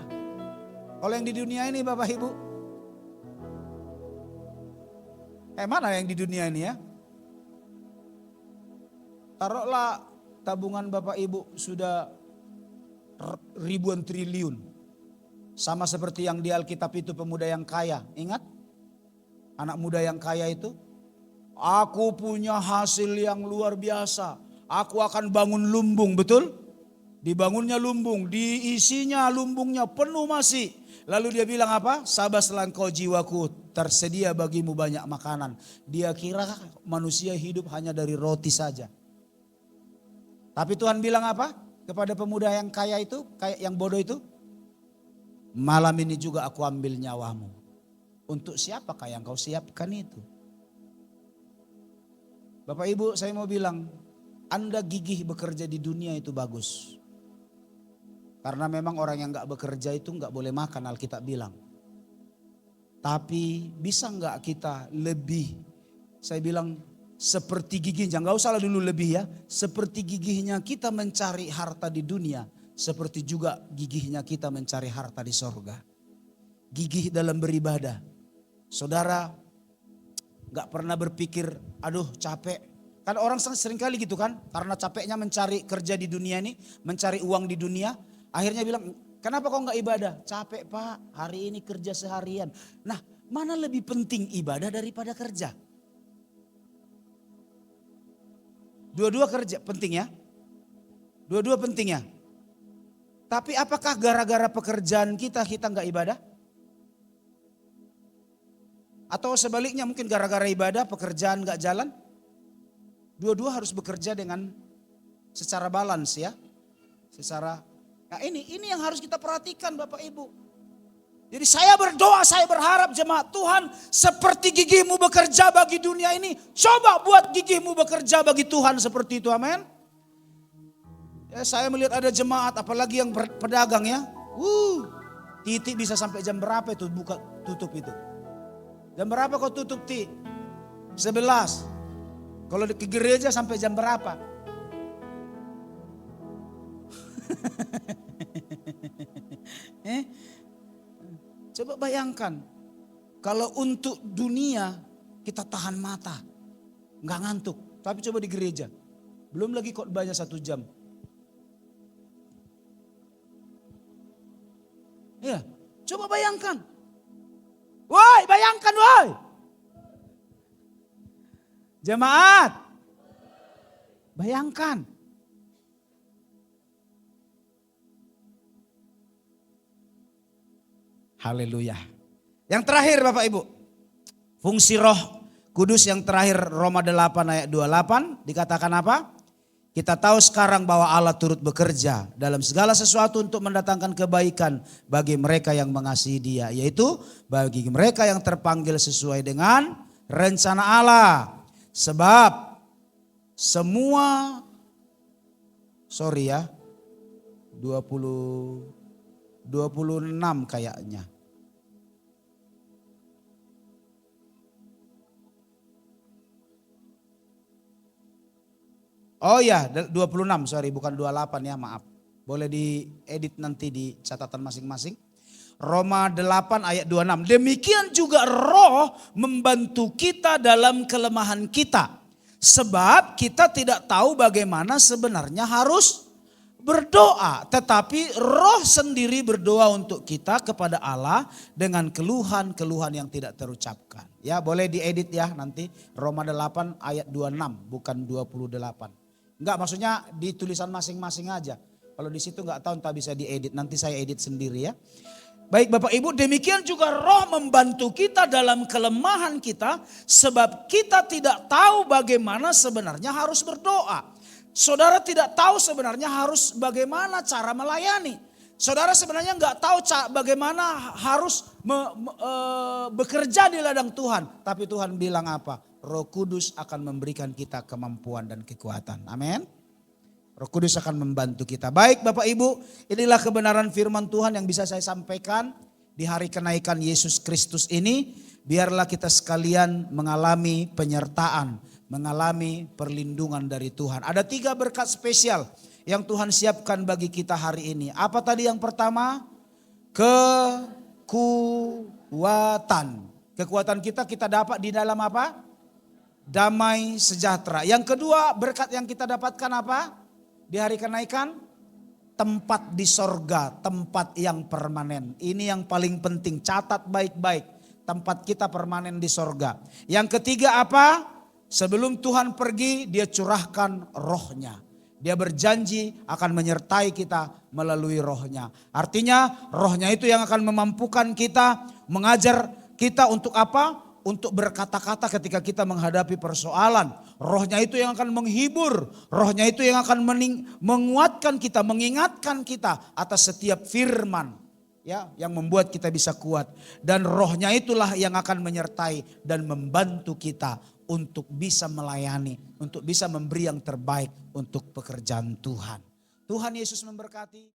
Kalau yang di dunia ini Bapak Ibu, mana yang di dunia ini ya? Taruhlah tabungan Bapak Ibu sudah ribuan triliun. Sama seperti yang di Alkitab itu pemuda yang kaya. Ingat? Anak muda yang kaya itu. Aku punya hasil yang luar biasa. Aku akan bangun lumbung, betul? Dibangunnya lumbung, diisinya lumbungnya penuh masih. Lalu dia bilang apa? Sabaslah engkau jiwaku, tersedia bagimu banyak makanan. Dia kira manusia hidup hanya dari roti saja. Tapi Tuhan bilang apa? kepada pemuda yang kaya itu, yang bodoh itu? Malam ini juga aku ambil nyawamu. Untuk siapakah yang kau siapkan itu? Bapak Ibu, saya mau bilang, Anda gigih bekerja di dunia itu bagus. Karena memang orang yang gak bekerja itu gak boleh makan, Alkitab bilang. Tapi bisa gak kita lebih, saya bilang seperti gigihnya, gak usah dulu lebih ya. Seperti gigihnya kita mencari harta di dunia, seperti juga gigihnya kita mencari harta di sorga. Gigih dalam beribadah. Saudara gak pernah berpikir, aduh capek. Kan orang sering kali gitu kan, karena capeknya mencari kerja di dunia ini, mencari uang di dunia. Akhirnya bilang, kenapa kau gak ibadah? Capek Pak, hari ini kerja seharian. Nah, mana lebih penting ibadah daripada kerja? Dua-dua kerja penting ya. Dua-dua penting ya. Tapi apakah gara-gara pekerjaan kita gak ibadah? Atau sebaliknya mungkin gara-gara ibadah pekerjaan gak jalan? Dua-dua harus bekerja dengan secara balance ya. Nah ini yang harus kita perhatikan Bapak Ibu. Jadi saya berdoa, saya berharap jemaat Tuhan seperti gigihmu bekerja bagi dunia ini. Coba buat gigihmu bekerja bagi Tuhan seperti itu, amin. Ya, saya melihat ada jemaat apalagi yang pedagang ya. Titik bisa sampai jam berapa itu buka tutup itu? Jam berapa kau tutup Ti? 11. Kalau ke gereja sampai jam berapa? Coba bayangkan. Kalau untuk dunia kita tahan mata. Nggak ngantuk. Tapi coba di gereja. Belum lagi khotbahnya 1 jam. Ya, coba bayangkan. Woi, bayangkan woi. Jemaat. Bayangkan. Haleluya. Yang terakhir Bapak Ibu. Fungsi Roh Kudus yang terakhir Roma 8 ayat 28 dikatakan apa? Kita tahu sekarang bahwa Allah turut bekerja dalam segala sesuatu untuk mendatangkan kebaikan bagi mereka yang mengasihi Dia. Yaitu bagi mereka yang terpanggil sesuai dengan rencana Allah. Sebab semua, 26 kayaknya. Oh ya 26 bukan 28 ya maaf. Boleh diedit nanti di catatan masing-masing. Roma 8 ayat 26. Demikian juga Roh membantu kita dalam kelemahan kita. Sebab kita tidak tahu bagaimana sebenarnya harus berdoa. Tetapi Roh sendiri berdoa untuk kita kepada Allah dengan keluhan-keluhan yang tidak terucapkan. Ya boleh diedit ya nanti Roma 8 ayat 26 bukan 28. Enggak, maksudnya di tulisan masing-masing aja. Kalau di situ enggak tahu entah bisa diedit. Nanti saya edit sendiri ya. Baik Bapak Ibu, demikian juga Roh membantu kita dalam kelemahan kita. Sebab kita tidak tahu bagaimana sebenarnya harus berdoa. Saudara tidak tahu sebenarnya harus bagaimana cara melayani. Saudara sebenarnya enggak tahu bagaimana harus bekerja di ladang Tuhan. Tapi Tuhan bilang apa? Roh Kudus akan memberikan kita kemampuan dan kekuatan. Amin. Roh Kudus akan membantu kita. Baik Bapak Ibu, inilah kebenaran firman Tuhan yang bisa saya sampaikan di hari kenaikan Yesus Kristus ini. Biarlah kita sekalian mengalami penyertaan, mengalami perlindungan dari Tuhan. Ada 3 berkat spesial yang Tuhan siapkan bagi kita hari ini. Apa tadi yang pertama? Kekuatan. Kekuatan kita dapat di dalam apa? Damai sejahtera. Yang kedua berkat yang kita dapatkan apa? Di hari kenaikan? Tempat di sorga, tempat yang permanen. Ini yang paling penting, catat baik-baik. Tempat kita permanen di sorga. Yang ketiga apa? Sebelum Tuhan pergi dia curahkan rohnya. Dia berjanji akan menyertai kita melalui rohnya. Artinya rohnya itu yang akan memampukan kita, mengajar kita untuk apa? untuk berkata-kata ketika kita menghadapi persoalan. Rohnya itu yang akan menghibur, rohnya itu yang akan menguatkan kita, mengingatkan kita atas setiap firman. Ya, yang membuat kita bisa kuat. Dan rohnya itulah yang akan menyertai dan membantu kita untuk bisa melayani, untuk bisa memberi yang terbaik untuk pekerjaan Tuhan. Tuhan Yesus memberkati.